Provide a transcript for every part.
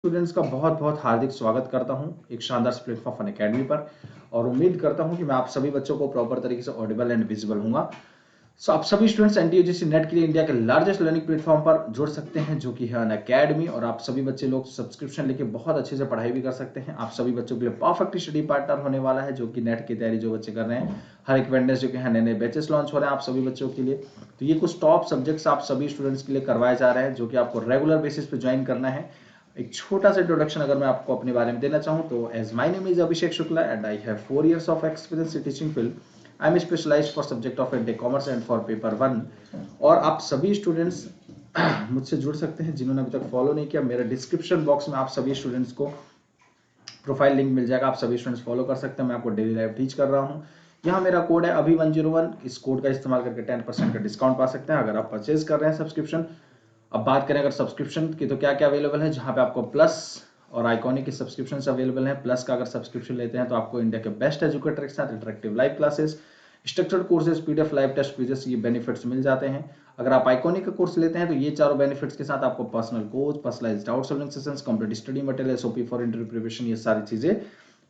Students का बहुत बहुत हार्दिक स्वागत करता हूं एक शानदार प्लेटफॉर्म फन अकेडमी पर। और उम्मीद करता हूं कि मैं आप सभी बच्चों को प्रॉपर तरीके से ऑडिबल एंड विजिबल होऊंगा। सो आप सभी स्टूडेंट्स एनटीयूजीसी नेट के लिए इंडिया के लार्जेस्ट लर्निंग प्लेटफॉर्म पर जुड़ सकते हैं, जो कि है अन अकेडमी। और आप सभी बच्चे लोग सब्सक्रिप्शन लेके बहुत अच्छे से पढ़ाई भी कर सकते हैं। आप सभी बच्चों के लिए परफेक्ट स्टडी पार्टनर होने वाला है, जो कि नेट की तैयारी जो बच्चे कर रहे हैं। हर एक वेडनेसडे जो कि है नए नए बैचेस लॉन्च हो रहे हैं आप सभी बच्चों के लिए। तो ये कुछ टॉप सब्जेक्ट्स आप सभी स्टूडेंट्स के लिए करवाए जा रहे हैं, जो कि आपको रेगुलर बेसिस पे ज्वाइन करना है। एक छोटा सा इंट्रोडक्शन अगर मैं आपको अपने बारे में देना चाहूँ तो as my name is Abhishek Shukla and I have 4 years of experience in teaching field. I am specialized for subject of intake commerce and for paper 1। और आप सभी स्टूडेंट्स मुझसे जुड़ सकते हैं जिन्होंने अभी तक फॉलो नहीं किया। मेरे डिस्क्रिप्शन बॉक्स में आप सभी स्टूडेंट्स को प्रोफाइल लिंक मिल जाएगा, आप सभी स्टूडेंट्स फॉलो कर सकते हैं। मैं आपको डेली लाइव टीच कर रहा हूँ। यहाँ मेरा कोड है अभी 101। इस कोड का इस्तेमाल करके 10% का डिस्काउंट पा सकते हैं अगर आप परचेज कर रहे हैं सब्सक्रिप्शन। अब बात करें अगर सब्सक्रिप्शन की तो क्या क्या अवेलेबल है, जहां पे आपको प्लस और आइकॉनिक की सब्सक्रिप्शन अवेलेबल है। प्लस का अगर सब्सक्रिप्शन लेते हैं तो आपको इंडिया के बेस्ट एजुकेटर के साथ interactive live classes, structured courses, PDF, live test quizzes, ये बेनिफिट्स मिल जाते हैं। अगर आप आइकॉनिक का कोर्स लेते हैं तो ये चारों बेनिफिट्स के साथ आपको personal coach, personalised doubt solving sessions, complete study material, SOP for interview preparation, ये सारी चीजें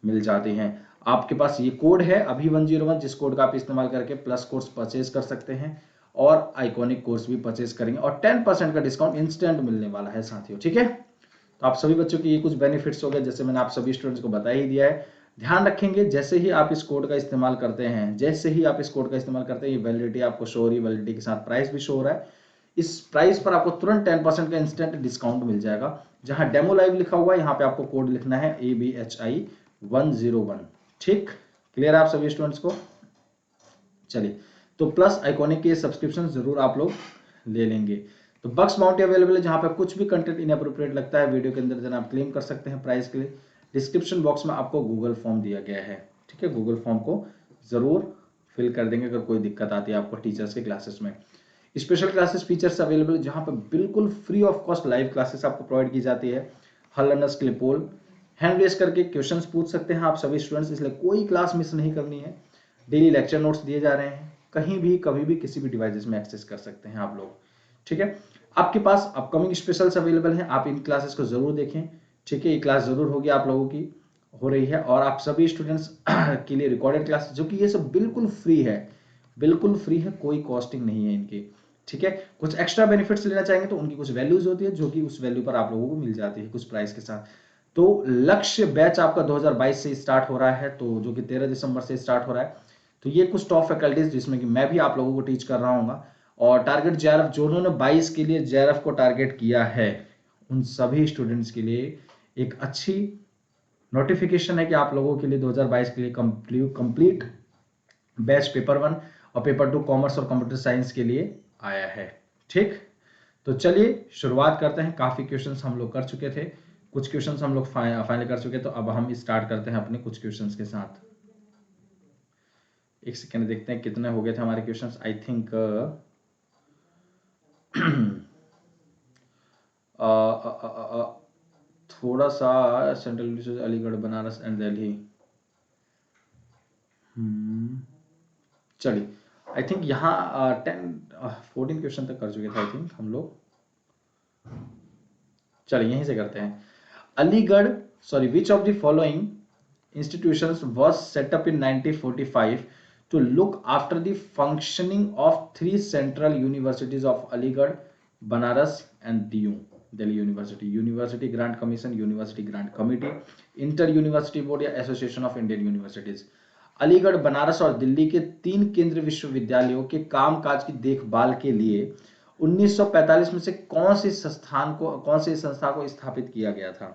मिल जाती हैं। आपके पास ये कोड है अभी 101, जिस कोड का आप इस्तेमाल करके प्लस कोर्स परचेज कर सकते हैं और आइकॉनिक कोर्स भी परचेज करेंगे और 10% का डिस्काउंट इंस्टेंट मिलने वाला है साथियों। ठीक है, तो आप सभी बच्चों के ये कुछ बेनिफिट्स हो गए, जैसे मैंने आप सभी स्टूडेंट्स को बता ही दिया है। ध्यान रखेंगे जैसे ही आप इस कोड का इस्तेमाल करते हैं, जैसे ही आप इस कोड का इस्तेमाल करते हैं, ये वैलिडिटी आपको शो हो रही है, वैलिडिटी के साथ प्राइस भी शो हो रहा है। इस प्राइस पर आपको तुरंत 10% का इंस्टेंट डिस्काउंट मिल जाएगा। जहां डेमो लाइव लिखा हुआ है, यहाँ पे आपको कोड लिखना है ABHI101। ठीक, क्लियर है आप सभी स्टूडेंट्स को? चलिए, तो प्लस आइकॉनिक के सब्सक्रिप्शन जरूर आप लोग ले लेंगे। तो बक्स बाउंटी अवेलेबल है, जहां पे कुछ भी कंटेंट इनअप्रोप्रिएट लगता है वीडियो के अंदर, आप क्लेम कर सकते हैं प्राइस के लिए। डिस्क्रिप्शन बॉक्स में आपको गूगल फॉर्म दिया गया है। ठीक है, गूगल फॉर्म को जरूर फिल कर देंगे अगर कोई दिक्कत आती है आपको टीचर्स के क्लासेस में। स्पेशल क्लासेस फीचर्स अवेलेबल, जहां पर बिल्कुल free of cost live classes आपको प्रोवाइड की जाती है। हर लर्नर्स के लिए पोल, हैंड रेस करके क्वेश्चंस पूछ सकते हैं आप सभी स्टूडेंट्स, इसलिए कोई क्लास मिस नहीं करनी है। डेली लेक्चर नोट्स दिए जा रहे हैं, कहीं भी कभी भी किसी भी डिवाइसेस में एक्सेस कर सकते हैं आप लोग। ठीक है, आपके पास अपकमिंग स्पेशल्स अवेलेबल हैं, आप इन क्लासेस को जरूर देखें। ठीक है, ये क्लास जरूर होगी आप लोगों की, हो रही है। और आप सभी स्टूडेंट्स के लिए रिकॉर्डेड क्लास, जो कि ये सब बिल्कुल फ्री है, बिल्कुल फ्री है, कोई कॉस्टिंग नहीं है इनकी। ठीक है, कुछ एक्स्ट्रा बेनिफिट्स लेना चाहेंगे तो उनकी कुछ वैल्यूज होती है, जो कि उस वैल्यू पर आप लोगों को मिल जाती है कुछ प्राइस के साथ। तो लक्ष्य बैच आपका 2022 से स्टार्ट हो रहा है, तो जो कि 13 दिसंबर से स्टार्ट हो रहा है। तो ये कुछ टॉप फैकल्टीज जिसमें कि मैं भी आप लोगों को टीच कर रहा हूँ। और टारगेट जेआरएफ जो उन्होंने 22 के लिए जेआरएफ को टारगेट किया है, उन सभी स्टूडेंट्स के लिए एक अच्छी नोटिफिकेशन है कि आप लोगों के लिए 2022 के लिए कंप्लीट बैच पेपर 1 और पेपर 2 कॉमर्स और कंप्यूटर साइंस के लिए आया है। ठीक, तो चलिए शुरुआत करते हैं। काफी क्वेश्चंस हम लोग कर चुके थे, कुछ क्वेश्चंस हम लोग फाइनल कर चुके, तो अब हम स्टार्ट करते हैं अपने कुछ क्वेश्चंस के साथ। एक सेकेंड देखते हैं कितने हो गए थे हमारे क्वेश्चंस। आई थिंक थोड़ा सा central university Aligarh, Banaras and Delhi. चलिए, आई थिंक यहाँ 14 क्वेश्चन तक कर चुके थे आई थिंक हम लोग। चलिए यहीं से करते हैं। Aligarh, sorry, which of the following institutions was set up in 1945 to look after the functioning of 3 central universities of Aligarh, Banaras and DU, Delhi University, University Grant Commission, University Grant Committee, Inter University Board या Association of Indian Universities। Aligarh, Banaras और दिल्ली के 3 केंद्रीय विश्वविद्यालयों के कामकाज की देखभाल के लिए 1945 में से कौन सी संस्था को स्थापित किया गया था?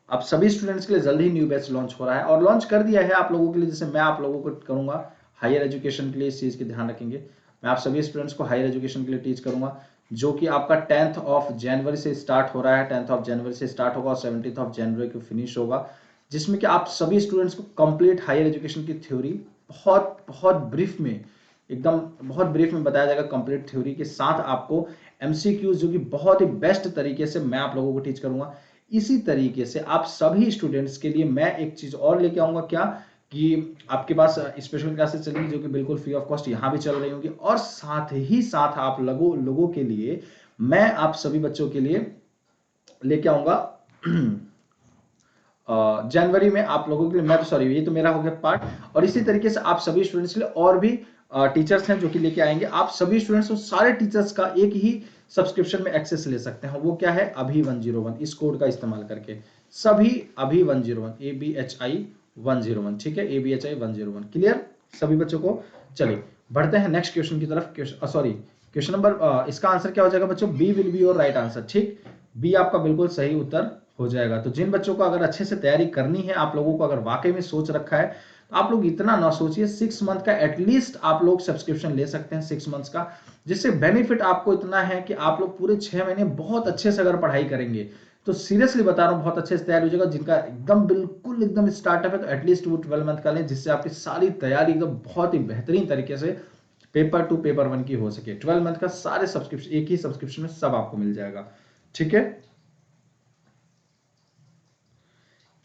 अब सभी स्टूडेंट्स के लिए जल्दी ही न्यू बैच लॉन्च हो रहा है और लॉन्च कर दिया है आप लोगों के लिए, जैसे मैं आप लोगों को करूंगा हायर एजुकेशन के लिए। इस चीज के ध्यान रखेंगे, मैं आप सभी स्टूडेंट्स को हायर एजुकेशन के लिए टीच करूंगा, जो कि आपका 10th ऑफ जनवरी से स्टार्ट हो रहा है। 10th ऑफ जनवरी से स्टार्ट होगा और 17th ऑफ जनवरी को फिनिश होगा, जिसमें कि आप सभी स्टूडेंट्स को कंप्लीट हायर एजुकेशन की थ्योरी बहुत बहुत ब्रीफ में, एकदम बहुत ब्रीफ में बताया जाएगा। कंप्लीट थ्योरी के साथ आपको एमसीक्यूज, जो कि बहुत ही बेस्ट तरीके से मैं आप लोगों को टीच करूंगा। इसी तरीके से आप सभी स्टूडेंट्स के लिए मैं एक चीज और लेके आऊंगा, क्या कि आपके पास स्पेशल क्लासेस चलेंगी, जो कि बिल्कुल फ्री ऑफ कॉस्ट यहाँ भी चल रही होंगी, और साथ ही साथ आप लोगों के लिए मैं आप सभी बच्चों के लिए लेके आऊंगा जनवरी में आप लोगों के लिए। मैं तो सॉरी, ये तो मेरा हो गया पार्ट। और इसी तरीके से आप सभी स्टूडेंट्स के लिए और भी टीचर्स हैं जो कि लेके आएंगे। आप सभी स्टूडेंट्स उस सारे टीचर्स का एक ही सब्सक्रिप्शन में एक्सेस ले सकते हैं। वो क्या है, अभी 101, इस कोड का इस्तेमाल करके सभी अभी 101 ABHI 101, ठीक है, ABHI 101। क्लियर सभी बच्चों को। चलिए बढ़ते हैं नेक्स्ट क्वेश्चन की तरफ। क्वेश्चन नंबर इसका आंसर क्या हो जाएगा बच्चों, B will be your right answer. ठीक, बी आपका बिल्कुल सही उत्तर हो जाएगा। तो जिन बच्चों को अगर अच्छे से तैयारी करनी है, आप लोगों को अगर वाकई में सोच रखा है, तो आप लोग इतना ना सोचिए, 6 मंथ का एटलीस्ट आप लोग सब्सक्रिप्शन ले सकते हैं 6 मंथ्स का। जिससे बेनिफिट आपको इतना है कि आप लोग पूरे 6 महीने बहुत अच्छे से अगर पढ़ाई करेंगे तो सीरियसली बता रहा हूं बहुत अच्छे से तैयार हो जाएगा। जिनका एकदम बिल्कुल एकदम स्टार्टअप है तो एटलीस्ट वो 12 मंथ का लें, जिससे आपकी सारी तैयारी एकदम बहुत ही बेहतरीन तरीके से पेपर 2 पेपर 1 की हो सके। 12 मंथ का सारे सब्सक्रिप्शन एक ही सब्सक्रिप्शन में सब आपको मिल जाएगा। ठीक है,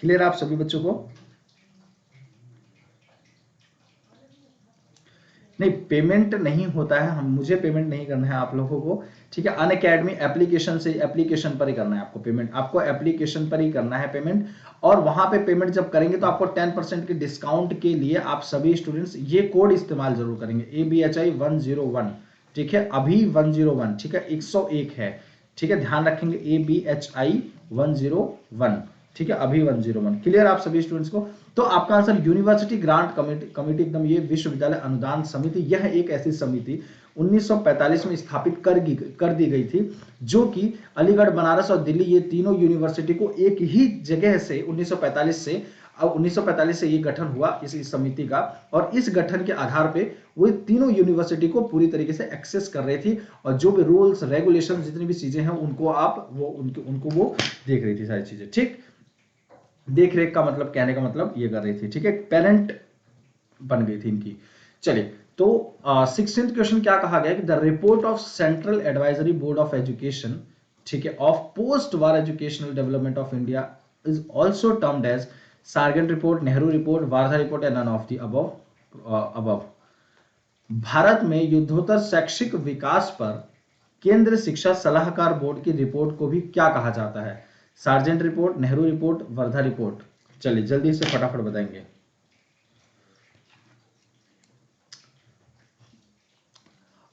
क्लियर आप सभी बच्चों को। नहीं, पेमेंट नहीं होता है, हम मुझे पेमेंट नहीं करना है आप लोगों को। ठीक है, अनअकैडमी एप्लीकेशन से, एप्लीकेशन पर ही करना है आपको पेमेंट, आपको एप्लीकेशन पर ही करना है पेमेंट। और वहां पे पेमेंट जब करेंगे तो आपको 10% के डिस्काउंट के लिए आप सभी स्टूडेंट्स ये कोड इस्तेमाल जरूर करेंगे, ABHI 101। ठीक है, अभी 101, ठीक है, 101 है। ठीक है, ध्यान रखेंगे ABHI 101। ठीक है, अभी 101। क्लियर आप सभी स्टूडेंट्स को। तो आपका आंसर यूनिवर्सिटी ग्रांट कमेटी एकदम, ये विश्वविद्यालय अनुदान समिति, यह एक ऐसी समिति 1945 में स्थापित कर दी गई थी, जो कि अलीगढ़, बनारस और दिल्ली, ये तीनों यूनिवर्सिटी को एक ही जगह से 1945 से ये गठन हुआ इस समिति का। और इस गठन के आधार पे वो तीनों यूनिवर्सिटी को पूरी तरीके से एक्सेस कर रही थी, और जो भी रूल्स रेगुलेशन जितनी भी चीजें हैं उनको उनको वो देख रही थी सारी चीजें। ठीक, देख रेख का मतलब, कहने का मतलब ये कर रही थी। ठीक है, पेरेंट बन गई थी इनकी। चलिए, तो 16th क्वेश्चन क्या कहा गया कि the report of central advisory board of education, ठीक है, of post war educational development of India is also termed as Sargent report, Nehru report, Wardha report या नन ऑफ द अबव। भारत में युद्धोत्तर शैक्षिक विकास पर केंद्र शिक्षा सलाहकार बोर्ड की रिपोर्ट को भी क्या कहा जाता है, sergeant report, Nehru report, Wardha report. चलिए जल्दी से फटाफट बताएंगे।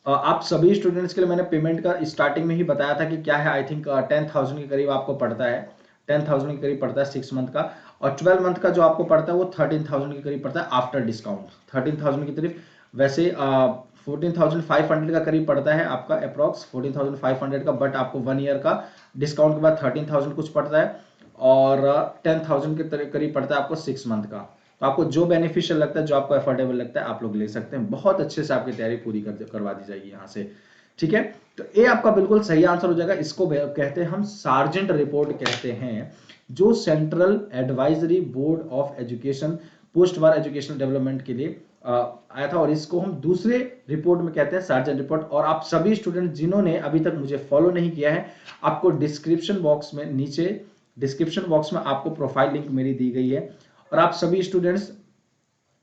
आप सभी स्टूडेंट्स के लिए मैंने पेमेंट का स्टार्टिंग में ही बताया था कि क्या है, आई थिंक 10,000 के करीब आपको पड़ता है, 10,000 के करीब पड़ता है 6 मंथ का। और 12 मंथ का जो आपको पड़ता है वो 13,000 के करीब पड़ता है आफ्टर डिस्काउंट, 13,000 की तरफ। वैसे 14,500 का करीब पड़ता है आपका अप्रॉक्स, 14,500 का, बट आपको 1 ईयर का डिस्काउंट के बाद 13,000 कुछ पड़ता है। और 10,000 के करीब पड़ता है आपको 6 मंथ का। तो आपको जो बेनिफिशियल लगता है, जो आपको अफोर्डेबल लगता है, आप लोग ले सकते हैं। बहुत अच्छे से आपकी तैयारी पूरी करवा दी जाएगी यहाँ से। ठीक है, तो ए आपका बिल्कुल सही आंसर हो जाएगा। इसको कहते हैं हम सार्जेंट रिपोर्ट कहते हैं, जो central advisory board of education post war educational development के लिए आया था। और इसको हम दूसरे रिपोर्ट में कहते हैं सार्जेंट रिपोर्ट। और आप सभी स्टूडेंट जिन्होंने अभी तक मुझे फॉलो नहीं किया है, आपको डिस्क्रिप्शन बॉक्स में, नीचे डिस्क्रिप्शन बॉक्स में आपको प्रोफाइल लिंक मेरी दी गई है। और आप सभी स्टूडेंट्स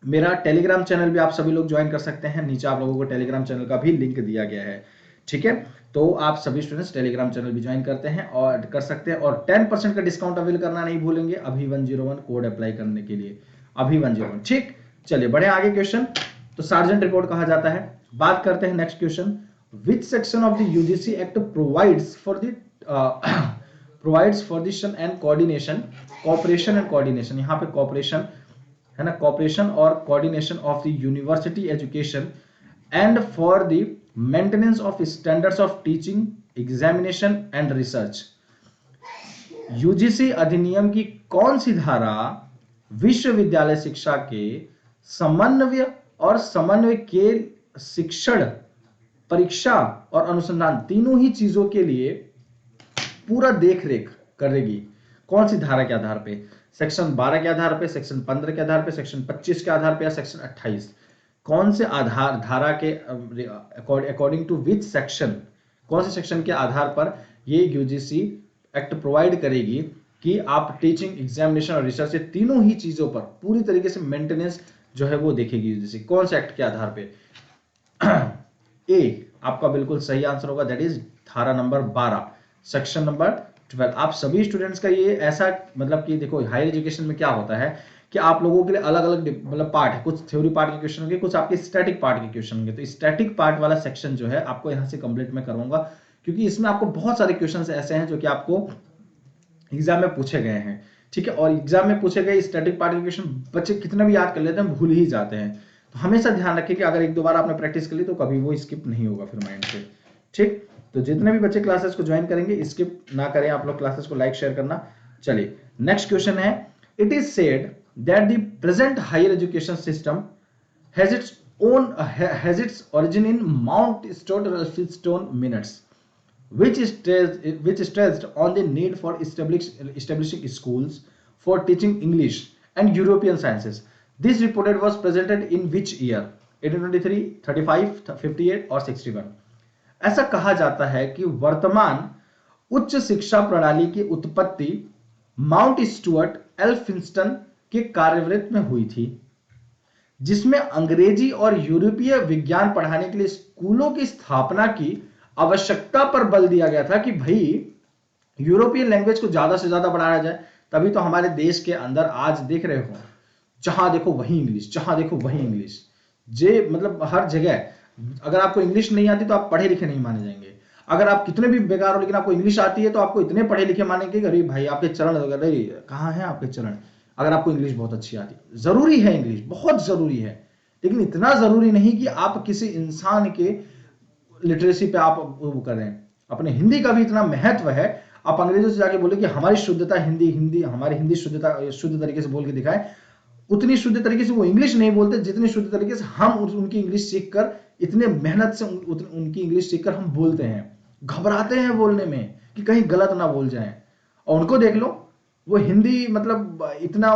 मेरा टेलीग्राम चैनल भी आप सभी लोग ज्वाइन कर सकते हैं, नीचे आप लोगों को टेलीग्राम चैनल का भी लिंक दिया गया है। ठीक है, तो आप सभी स्टूडेंट्स टेलीग्राम चैनल भी ज्वाइन करते हैं और कर सकते हैं। और 10% का डिस्काउंट अवेल करना नहीं भूलेंगे, अभी 101 कोड अप्लाई करने के लिए, अभी 101। ठीक, चलिए बढ़े आगे क्वेश्चन। तो सार्जेंट रिपोर्ट कहा जाता है। बात करते हैं next question, which section of the UGC act provides for the end coordination, cooperation and coordination, यहाँ पे कॉपरेशन है ना, कॉपरेशन और coordination of the university education and for the maintenance of standards of teaching, examination and research. UGC अधिनियम की कौन सी धारा विश्वविद्यालय शिक्षा के समन्वय और समन्वय के शिक्षण, परीक्षा और अनुसंधान, तीनों ही चीजों के लिए पूरा देख रेख करेगी? कौन सी धारा के आधार पे? सेक्शन 12 के आधार पे, सेक्शन 15 के आधार पे, सेक्शन 25 के आधार पे, या सेक्शन 28? कौन से आधार धारा के अकॉर्डिंग टू विच सेक्शन, कौन से सेक्शन के आधार पर ये यूजीसी एक्ट प्रोवाइड करेगी कि आप टीचिंग, एग्जामिनेशन और रिसर्च, तीनों ही चीजों पर पूरी तरीके से मेंटेनेंस जो है वो देखेगी यूजीसी? कौन से एक्ट के आधार पे? ए आपका बिल्कुल सही आंसर होगा, दैट इज धारा नंबर 12 सेक्शन नंबर 12। आप सभी स्टूडेंट्स का ये ऐसा मतलब कि देखो हायर एजुकेशन में क्या होता है कि आप लोगों के लिए अलग अलग मतलब पार्ट है, कुछ थ्योरी पार्ट के क्वेश्चन होंगे, कुछ आपके स्टैटिक पार्ट के क्वेश्चन होंगे। तो स्टैटिक पार्ट वाला सेक्शन जो है आपको यहाँ से कंप्लीट मैं करवाऊंगा, क्योंकि इसमें आपको बहुत सारे क्वेश्चन ऐसे हैं जो कि आपको एग्जाम में पूछे गए हैं, ठीक है। और एग्जाम में पूछे गए स्टैटिक पार्ट के क्वेश्चन बच्चे कितना भी याद कर लेते हैं, भूल ही जाते हैं। तो हमेशा ध्यान रखें कि अगर एक दो बार आपने प्रैक्टिस कर ली तो कभी वो स्किप नहीं होगा फिर माइंड से, ठीक। तो जितने भी बच्चे क्लासेस को ज्वाइन करेंगे स्किप ना करें आप लोग क्लासेस को, लाइक शेयर करना। चलिए नेक्स्ट क्वेश्चन है, it is said that the present higher education system has its origin in Mount Stuart Elphinstone Minutes, which stressed on the need for establishing schools for teaching English and European sciences. This report was presented in which year? 1823, 35, 58 और 61। ऐसा कहा जाता है कि वर्तमान उच्च शिक्षा प्रणाली की उत्पत्ति माउंट स्टुअर्ट एल्फिंस्टन के कार्यवृत्त में हुई थी, जिसमें अंग्रेजी और यूरोपीय विज्ञान पढ़ाने के लिए स्कूलों की स्थापना की आवश्यकता पर बल दिया गया था कि भाई यूरोपियन लैंग्वेज को ज्यादा से ज्यादा बढ़ाया जाए। तभी तो हमारे देश के अंदर आज देख रहे हो जहां देखो वही इंग्लिश, जहां देखो वही इंग्लिश, जे मतलब हर जगह। अगर आपको इंग्लिश नहीं आती तो आप पढ़े लिखे नहीं माने जाएंगे। अगर आप कितने भी बेकार हो लेकिन आपको इंग्लिश आती है तो आपको इतने पढ़े लिखे मानेंगे, अरे भाई आपके चरण, अरे कहाँ है आपके चरण। अगर आपको इंग्लिश बहुत अच्छी आती है, जरूरी है इंग्लिश, बहुत जरूरी है, लेकिन इतना जरूरी नहीं कि आप किसी इंसान के लिटरेसी पे आप वो कर रहे हैं। अपने हिंदी का भी इतना महत्व है, आप अंग्रेजों से जाके बोले कि हमारी शुद्धता हिंदी, हिंदी हमारी हिंदी शुद्धता शुद्ध तरीके से बोल के दिखाए, उतनी शुद्ध तरीके से वो इंग्लिश नहीं बोलते जितनी शुद्ध तरीके से हम उनकी इंग्लिश सीखकर, इतने मेहनत से उनकी इंग्लिश सीखकर हम बोलते हैं। घबराते हैं बोलने में कि कहीं गलत ना बोल जाए। और उनको देख लो, वो हिंदी मतलब इतना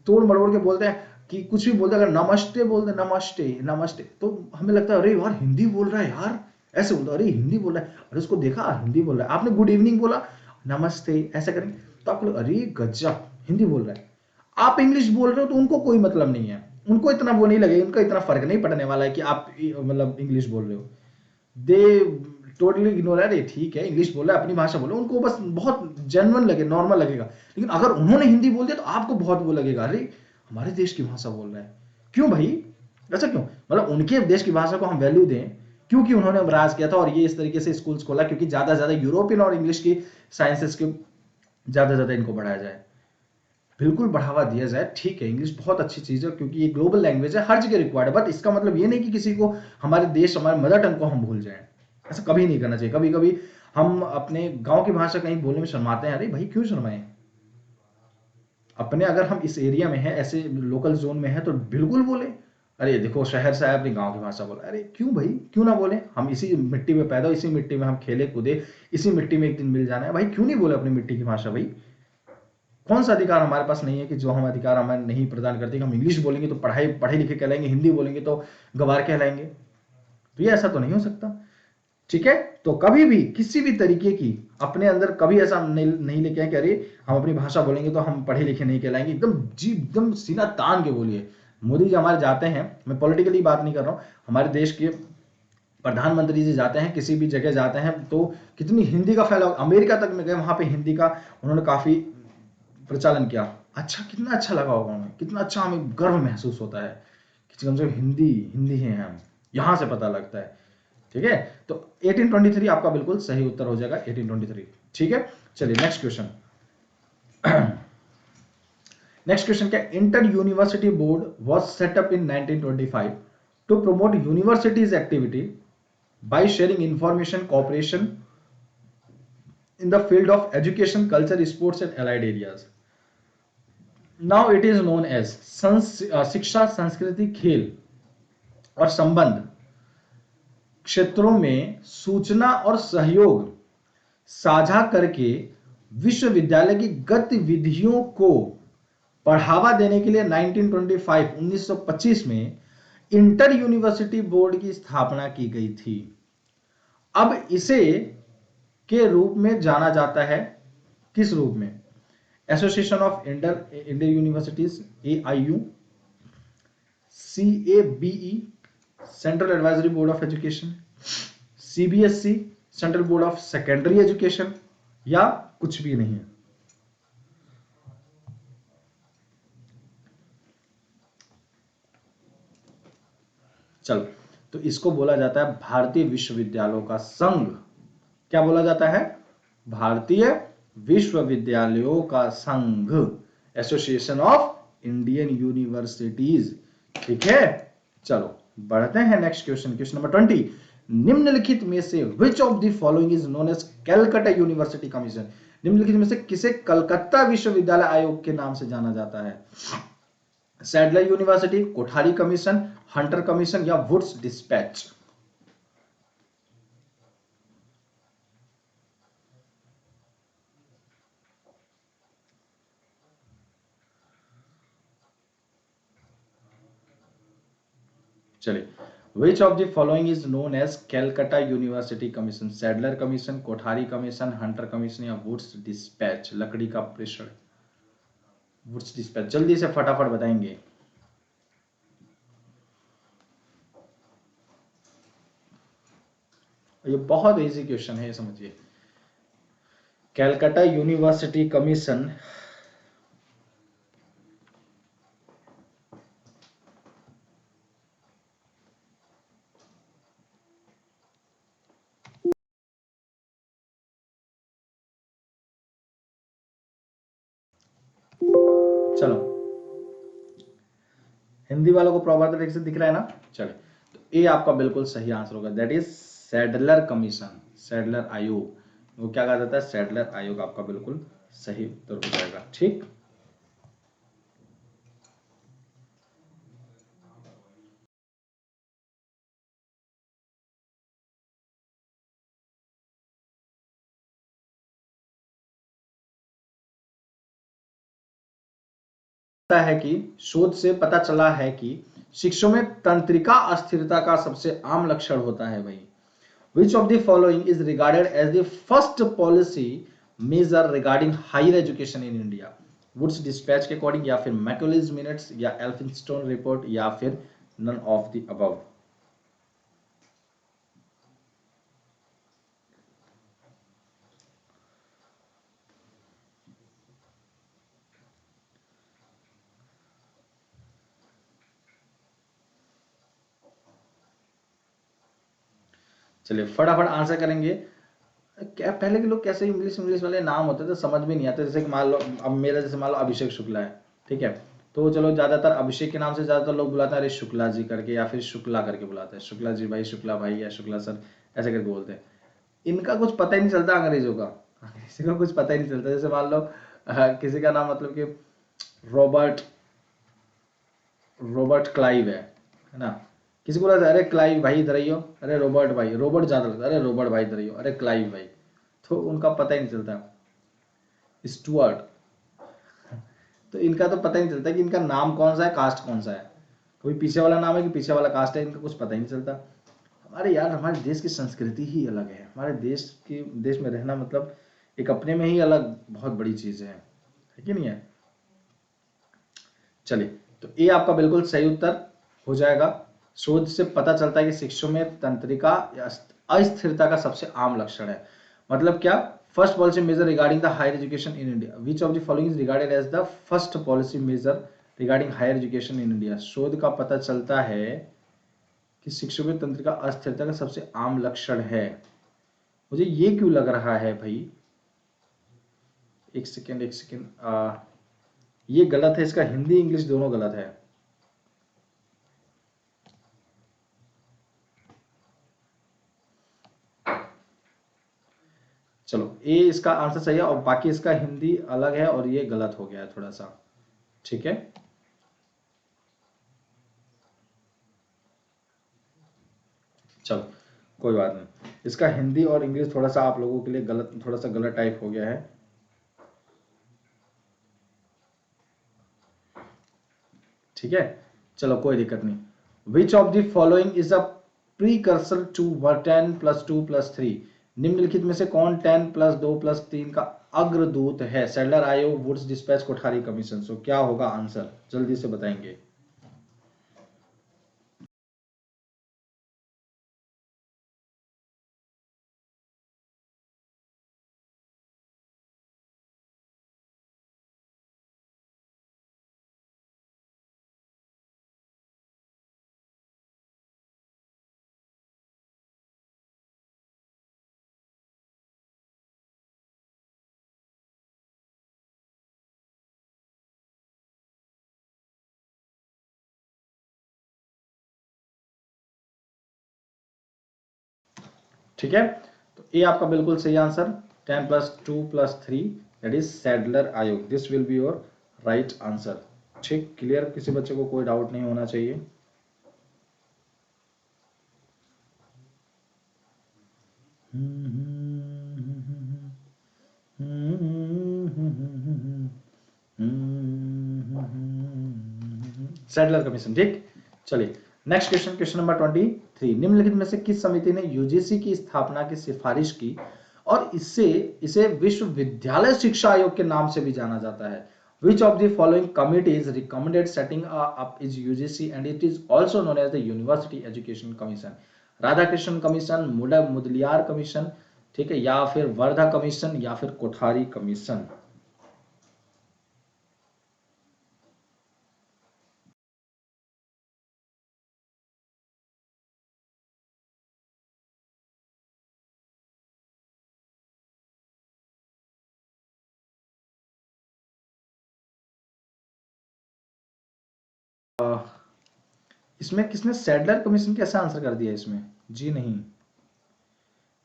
तोड़ मरोड़ के बोलते हैं कि कुछ भी बोलते हैं। अगर नमस्ते बोलते नमस्ते नमस्ते, तो हमें लगता है अरे यार हिंदी बोल रहा है यार, ऐसे बोलता अरे हिंदी बोल रहा है, अरे उसको देखा हिंदी बोल रहा है। आपने गुड इवनिंग बोला, नमस्ते ऐसा करेंगे तो आपको अरे गजब हिंदी बोल रहा है। आप इंग्लिश बोल रहे हो तो उनको कोई मतलब नहीं है, उनको इतना वो नहीं लगेगा, उनका इतना फर्क नहीं पड़ने वाला है कि आप मतलब इंग्लिश बोल रहे हो। दे टोटली इग्नोर, अरे ठीक है इंग्लिश बोल रहा है अपनी भाषा बोलो, उनको बस बहुत जेन्युइन लगे, नॉर्मल लगेगा। लेकिन अगर उन्होंने हिंदी बोल दिया तो आपको बहुत वो लगेगा, अरे हमारे देश की भाषा बोल रहा है। क्यों भाई, ऐसा क्यों? मतलब उनके देश की भाषा को हम वैल्यू दें क्योंकि उन्होंने राज किया था और ये इस तरीके से स्कूल्स खोला, क्योंकि ज्यादा ज्यादा यूरोपियन और इंग्लिश की साइंसेस के ज्यादा ज्यादा इनको बढ़ाया जाए, बिल्कुल बढ़ावा दिया जाए। ठीक है इंग्लिश बहुत अच्छी चीज है क्योंकि ये ग्लोबल लैंग्वेज है, हर जगह रिक्वायर्ड है, बट इसका मतलब ये नहीं कि किसी को हमारे देश हमारे मदर टंग को हम भूल जाएं। ऐसा कभी नहीं करना चाहिए। कभी कभी हम अपने गांव की भाषा कहीं बोलने में शर्माते हैं, अरे भाई क्यों शर्माएं? अपने अगर हम इस एरिया में है, ऐसे लोकल जोन में है तो बिल्कुल बोले, अरे देखो शहर से आए अपनी गांव की भाषा बोले, अरे क्यों भाई क्यों ना बोले? हम इसी मिट्टी में पैदा, इसी मिट्टी में हम खेले कूदे, इसी मिट्टी में एक दिन मिल जाना है भाई, क्यों नहीं बोले अपनी मिट्टी की भाषा? भाई कौन सा अधिकार हमारे पास नहीं है कि जो हम अधिकार हमें नहीं प्रदान करते कि हम इंग्लिश बोलेंगे तो पढ़े लिखे कहलाएंगे, हिंदी बोलेंगे तो गवार कहलाएंगे? तो ये ऐसा तो नहीं हो सकता, ठीक है। तो कभी भी किसी भी तरीके की अपने अंदर कभी ऐसा नहीं लेके आए कि अरे हम अपनी भाषा बोलेंगे तो हम पढ़े लिखे नहीं कहलाएंगे। एकदम जी एकदम सीना तान के बोलिए। मोदी जी हमारे जाते हैं, मैं पॉलिटिकली बात नहीं कर रहा हूं, हमारे देश के प्रधानमंत्री जी जाते हैं, किसी भी जगह जाते हैं तो कितनी हिंदी का फैलाव, अमेरिका तक में गए वहां पे हिंदी का उन्होंने काफी प्रचालन किया। अच्छा, कितना अच्छा लगा होगा हमें, कितना अच्छा हमें गर्व महसूस होता है कि कम से कम हिंदी हिंदी हैं हम, यहां से पता लगता है, ठीक है। तो 1823 आपका बिल्कुल सही उत्तर हो जाएगा, 1823, ठीक है। चलिए नेक्स्ट क्वेश्चन। नेक्स्ट क्वेश्चन क्या, inter university board was set up in 1925 to promote universities activity by sharing information cooperation in the field of education, culture, sports and allied areas. Now it is known as शिक्षा, संस्कृति, खेल और संबंध क्षेत्रों में सूचना और सहयोग साझा करके विश्वविद्यालय की गतिविधियों को बढ़ावा देने के लिए 1925 में इंटर यूनिवर्सिटी बोर्ड की स्थापना की गई थी। अब इसे के रूप में जाना जाता है, किस रूप में? Association of inter universities, AIU, CABE, central advisory board of education, CBSE, central board of secondary education, या कुछ भी नहीं है? चलो, तो इसको बोला जाता है भारतीय विश्वविद्यालयों का संघ। क्या बोला जाता है? भारतीय विश्वविद्यालयों का संघ, एसोसिएशन ऑफ इंडियन यूनिवर्सिटीज। ठीक है, चलो बढ़ते हैं नेक्स्ट क्वेश्चन। क्वेश्चन नंबर 20, निम्नलिखित में से which of the following is known as Calcutta university commission? निम्नलिखित में से किसे कलकत्ता विश्वविद्यालय आयोग के नाम से जाना जाता है? Sadler university, Kothari commission, Hunter commission, या वुड्स डिस्पैच? चलिए, which of the following is known as Calcutta university commission? Sadler commission, Kothari commission, Hunter commission, या वुड्स डिस्पैच, लकड़ी का प्रेषण? वुड्स डिस्पैच, जल्दी से फटाफट बताएंगे। ये बहुत इजी क्वेश्चन है, ये समझिए। कैलकाटा यूनिवर्सिटी कमीशन चलो, हिंदी वालों को प्रॉपर तरीके से दिख रहा है ना? चलिए, तो ये आपका बिल्कुल सही आंसर होगा, that is Sadler commission, Sadler आयोग। वो क्या कहा जाता है? सैडलर आयोग आपका बिल्कुल सही उत्तर हो जाएगा। ठीक, है कि शोध से पता चला है कि शिक्षकों में तंत्रिका अस्थिरता का सबसे आम लक्षण होता है भाई। Which of the following is regarded as the first policy measure regarding higher education in India? Woods dispatch के अकॉर्डिंग, या फिर मैकॉलेज मिनट्स, या एल्फिंस्टोन रिपोर्ट, या फिर नन ऑफ द अबव? चलिए फटाफट आंसर करेंगे। क्या पहले के लोग कैसे इंग्लिश इंग्लिश वाले नाम होते थे, समझ भी नहीं आते। जैसे कि मान लो अब मेरा, जैसे मान लो अभिषेक शुक्ला है, ठीक है, तो चलो ज्यादातर अभिषेक के नाम से ज्यादातर लोग बुलाते हैं अरे शुक्ला जी करके, या फिर शुक्ला करके बुलाते हैं, शुक्ला जी भाई, शुक्ला भाई, या शुक्ला सर, ऐसे करके बोलते हैं। इनका कुछ पता ही नहीं चलता अंग्रेजों का, किसी को कुछ पता ही नहीं चलता। जैसे मान लो किसी का नाम मतलब कि रॉबर्ट रॉबर्ट क्लाइव है ना, किसी को लगता है अरे क्लाइव भाई इधर आइयो, अरे रॉबर्ट भाई, रॉबर्ट ज्यादा लगता है, अरे रॉबर्ट भाई इधर आइयो, अरे क्लाइव भाई, तो उनका पता ही नहीं चलता। स्टुअर्ट, तो इनका तो पता ही नहीं चलता कि इनका नाम कौन सा है, कास्ट कौन सा है, कोई पीछे वाला नाम है कि पीछे वाला कास्ट है, इनका कुछ पता ही नहीं चलता। हमारे यार, हमारे देश की संस्कृति ही अलग है। हमारे देश में रहना मतलब एक अपने में ही अलग बहुत बड़ी चीज है कि नहीं है? चलिए, तो ये आपका बिल्कुल सही उत्तर हो जाएगा। शोध से पता चलता है कि शिक्षकों में तंत्रिका या अस्थिरता का सबसे आम लक्षण है। मतलब क्या? First policy measure regarding the higher education in India, which of the following is regarded as the first policy measure regarding higher education in India? शोध का पता चलता है कि शिक्षकों में तंत्रिका अस्थिरता का सबसे आम लक्षण है। मुझे ये क्यों लग रहा है भाई, एक सेकेंड, ये गलत है, इसका हिंदी इंग्लिश दोनों गलत है। चलो, ए इसका आंसर सही है, और बाकी इसका हिंदी अलग है, और ये गलत हो गया है थोड़ा सा। ठीक है, चलो कोई बात नहीं, इसका हिंदी और इंग्लिश थोड़ा सा आप लोगों के लिए गलत, थोड़ा सा गलत टाइप हो गया है। ठीक है, चलो कोई दिक्कत नहीं। Which of the following is a precursor to 10 + 2 + 3? निम्नलिखित में से कौन 10 + 2 + 3 का अग्रदूत है? सैडलर आयोग, वुड्स डिस्पैच, कोठारी कमीशन। सो क्या होगा आंसर, जल्दी से बताएंगे। ठीक है, तो ए आपका बिल्कुल सही आंसर 10+2+3 दैट इज सैडलर आयोग, this will be your right answer. ठीक, क्लियर, किसी बच्चे को कोई डाउट नहीं होना चाहिए। Sadler commission. ठीक, चलिए नेक्स्ट क्वेश्चन, क्वेश्चन नंबर 23। निम्नलिखित में से किस समिति ने यूजीसी की स्थापना की सिफारिश की और इसे विश्वविद्यालय शिक्षा आयोग के नाम से भी जाना जाता है? Which of the following committees recommended setting up is UGC and it is also known as the University Education Commission? Radhakrishnan commission, Mudaliar commission, ठीक है, या फिर वर्धा कमीशन, या फिर कोठारी कमीशन? इसमें किसने सैडलर कमीशन कैसा आंसर कर दिया इसमें? जी नहीं,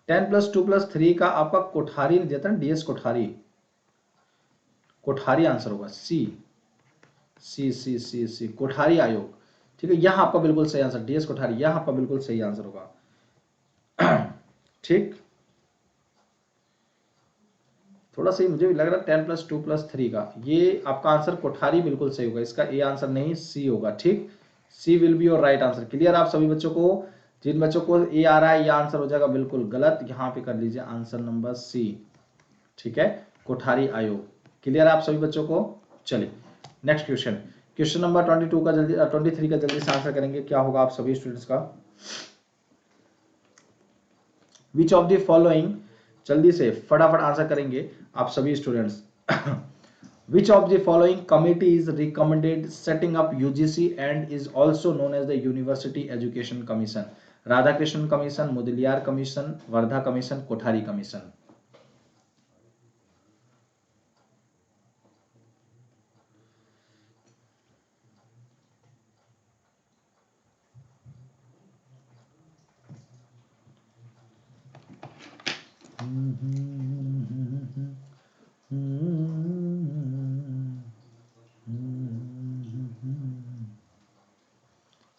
10+2+3 का आपका कोठारी ने दिया था, डीएस कोठारी, कोठारी आंसर होगा, सी सी सी सी सी कोठारी आयोग। ठीक है, यहां आपका बिल्कुल सही आंसर डीएस कोठारी, यहां आपका बिल्कुल सही आंसर होगा। ठीक, थोड़ा सही मुझे भी लग रहा है 10+2+3 का, ये आपका आंसर कोठारी बिल्कुल सही होगा, इसका ए आंसर नहीं सी होगा। ठीक, C will be your right answer. Clear, आप सभी बच्चों को, जिन बच्चों को ए आ रहा है, ये आंसर हो जाएगा बिल्कुल गलत, यहां पे कर लीजिए आंसर नंबर सी। ठीक है, कोठारी आयोग। क्लियर आप सभी बच्चों को? चलिए नेक्स्ट क्वेश्चन, क्वेश्चन नंबर 22 का जल्दी 23 का जल्दी से आंसर करेंगे, क्या होगा आप सभी स्टूडेंट्स का? विच ऑफ द फॉलोइंग, जल्दी से फटाफट आंसर करेंगे आप सभी students. Which of the following committees recommended setting up UGC and is also known as the University Education Commission? Radhakrishnan commission, Mudaliar commission, Wardha commission, Kothari commission?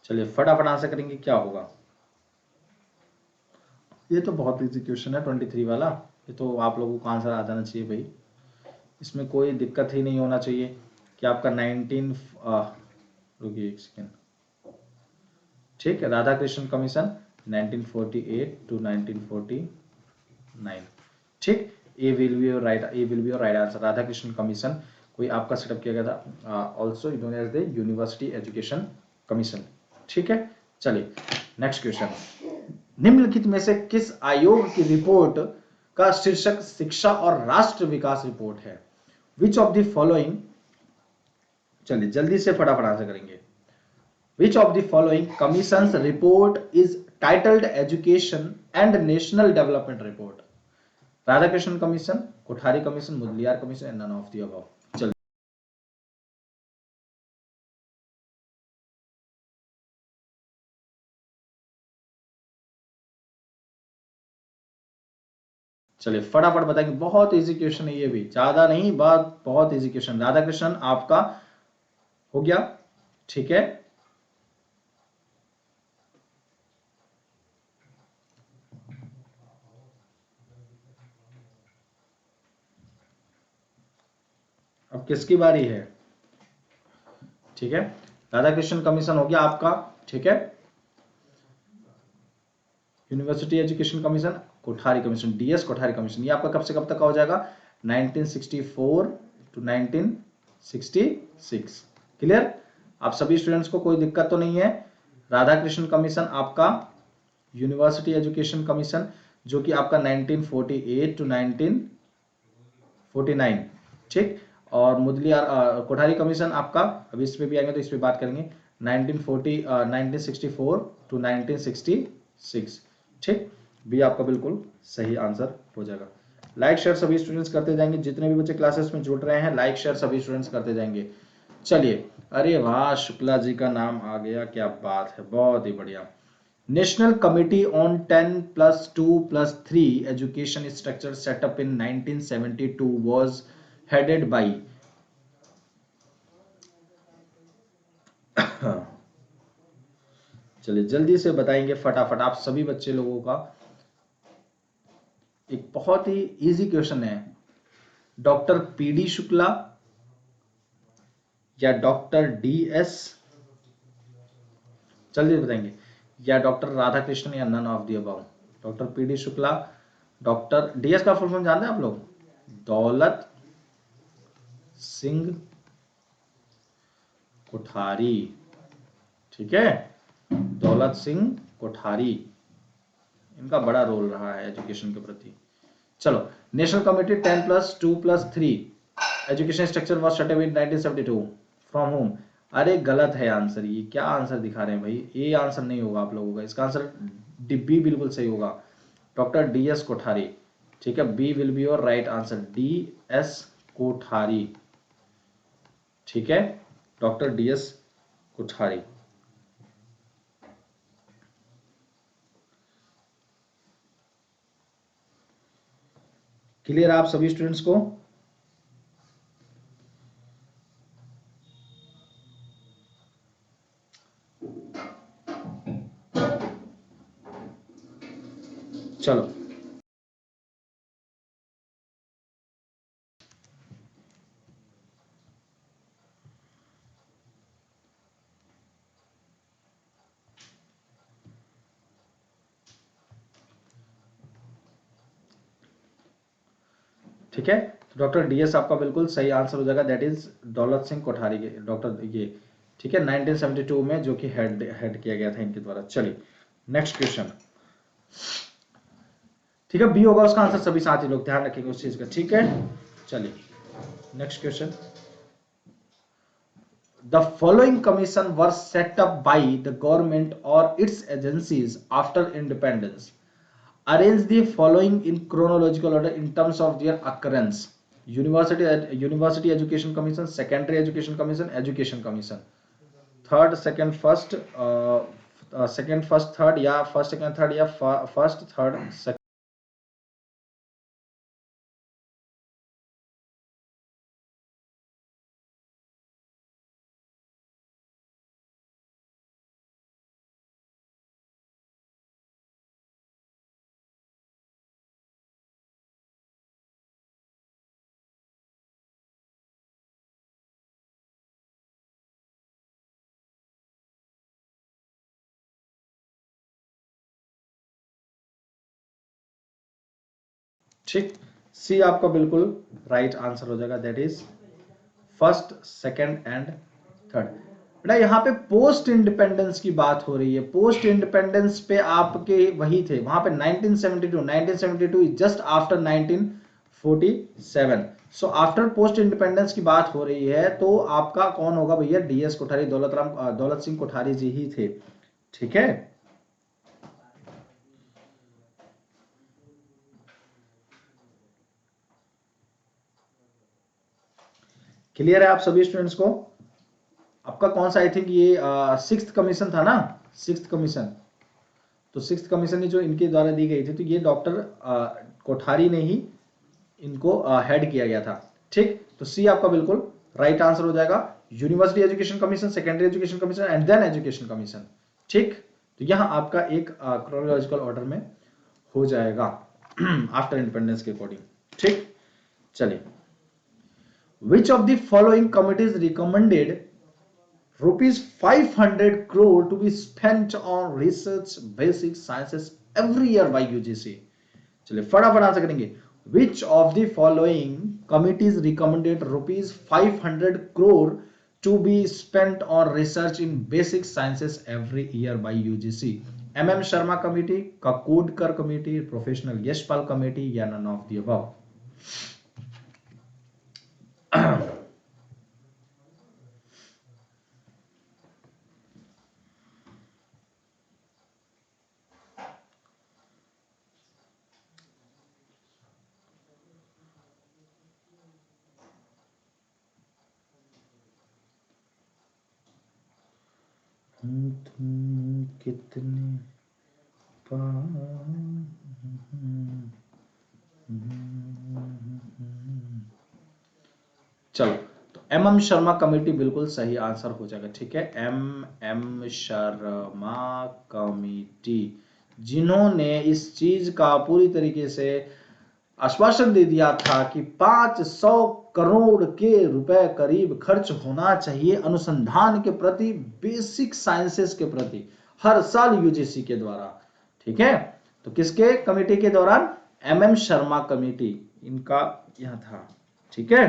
चलिए फटाफट आंसर करेंगे, क्या होगा? ये तो बहुत इजी क्वेश्चन है 23 वाला, ये तो आप लोगों को आंसर आ जाना चाहिए भाई, इसमें कोई दिक्कत ही नहीं होना चाहिए कि आपका 19 रुकिए एक सेकेंड। ठीक है, राधाकृष्णन कमीशन 1948 to 1949। ठीक, A will be your right, A will be your right answer. Radhakrishnan commission कोई आपका सेटअप किया गया था, also known as the university education commission. ठीक है, चलिए नेक्स्ट क्वेश्चन, निम्नलिखित में से किस आयोग की रिपोर्ट का शीर्षक शिक्षा और राष्ट्र विकास रिपोर्ट है? विच ऑफ द फॉलोइंग, चलिए जल्दी से फटाफट आंसर करेंगे। Which of the following commissions report is titled education and national development report? Radhakrishnan commission, Kothari commission, Mudaliar commission and none of the above? चलिए फटाफट बताएंगे, बहुत इजी क्वेश्चन है ये भी, ज्यादा नहीं बात, बहुत इजी क्वेश्चन। राधाकृष्णन आपका हो गया, ठीक है, अब किसकी बारी है? ठीक है, राधाकृष्णन कमीशन हो गया आपका, ठीक है, university education commission, Kothari commission, DS Kothari commission, ये आपका कब से कब तक का हो जाएगा? 1964 to 1966। क्लियर, आप सभी स्टूडेंट्स को कोई दिक्कत तो नहीं है? राधाकृष्णन कमीशन आपका यूनिवर्सिटी एजुकेशन कमीशन जो कि आपका 1948 to 1949, ठीक, और मुदलियार कोठारी कमीशन आपका, अभी इस पे भी आएंगे तो इस पे बात करेंगे, 1964 to 1966। ठीक, बी आपका बिल्कुल सही आंसर हो जाएगा। लाइक शेयर सभी स्टूडेंट्स करते जाएंगे, जितने भी बच्चे क्लासेस में जुड़ रहे हैं लाइक शेयर सभी स्टूडेंट्स करते जाएंगे। चलिए, अरे वाह, शुक्ला जी का नाम आ गया, क्या बात है, बहुत ही बढ़िया। National Committee on 10+2+3 education structure set up in 1972 was headed by चलिए जल्दी से बताएंगे फटाफट आप सभी बच्चे लोगों का। एक बहुत ही इजी क्वेश्चन है, डॉक्टर पीडी शुक्ला या डॉक्टर डीएस, जल्दी बताएंगे, या डॉक्टर राधाकृष्णन या none of the above. Doctor PD Shukla, doctor DS का फुल फॉर्म जानते हैं आप लोग? दौलत सिंह कोठारी, ठीक है, दौलत सिंह कोठारी, इनका बड़ा रोल रहा है एजुकेशन के प्रति। चलो, national committee 10+2+3 education structure was set up in 1972 from home. अरे गलत है आंसर, ये क्या आंसर दिखा रहे हैं भाई, ए आंसर नहीं होगा आप लोगों का, इसका आंसर बी बिल्कुल सही होगा, डॉक्टर डी एस कोठारी, ठीक है, B will be your right answer, D S Kothari, ठीक है, doctor D S Kothari. Clear आप सभी स्टूडेंट्स को? चलो ठीक है, तो डॉक्टर डीएस आपका बिल्कुल सही आंसर हो जाएगा, दैट इज दौलत सिंह कोठारी के डॉक्टर ये, ठीक है, 1972 में जो कि हेड किया गया था इनके द्वारा। चलिए नेक्स्ट क्वेश्चन, ठीक है, बी होगा उसका आंसर, सभी साथी लोग ध्यान रखेंगे उस चीज का, ठीक है। चलिए next question, the following commission were set up by the government और its agencies after independence, arrange the following in chronological order in terms of their occurrence: university education commission, secondary education commission, education commission, third second first, second first third, या first second third, या first third second। ठीक, सी आपका बिल्कुल right answer हो जाएगा, that is first second and third. बेटा यहाँ पे पोस्ट इंडिपेंडेंस की बात हो रही है, पोस्ट इंडिपेंडेंस पे आपके वही थे वहां पे 1972 is just after 1947, so after post independence की बात हो रही है, तो आपका कौन होगा भैया? डीएस कोठारी, दौलत सिंह कोठारी जी ही थे, ठीक है। क्लियर है आप सभी स्टूडेंट्स को? आपका कौन सा, आई थिंक ये सिक्स्थ कमीशन था ना, सिक्स्थ कमीशन, तो सिक्स्थ कमीशन जो इनके द्वारा दी गई थी, तो ये डॉक्टर कोठारी ने ही इनको हेड किया गया था, ठीक। तो सी आपका बिल्कुल राइट आंसर हो जाएगा, university education commission, secondary education commission and then education commission, ठीक। तो यहां आपका एक क्रोनोलॉजिकल ऑर्डर में हो जाएगा आफ्टर इंडिपेंडेंस के अकॉर्डिंग, ठीक। चलिए, which of the following committees recommended rupees 500 crore to be spent on research basic sciences every year by UGC? चलिए फटाफट आंसर करेंगे, which of the following committees recommended rupees 500 crore to be spent on research in basic sciences every year by UGC? MM Sharma committee, Kakodkar committee, professional Yashpal committee, या none of the above? कितने चलो, तो M Sharma committee बिल्कुल सही answer हो जाएगा। ठीक है, एम शर्मा कमेटी, जिन्होंने इस चीज का पूरी तरीके से आश्वासन दे दिया था कि 500 करोड़ के रुपए करीब खर्च होना चाहिए अनुसंधान के प्रति, बेसिक साइंसेस के प्रति, हर साल यूजीसी के द्वारा। ठीक है, तो किसके कमेटी के दौरान? एम शर्मा कमेटी, इनका यह था। ठीक है,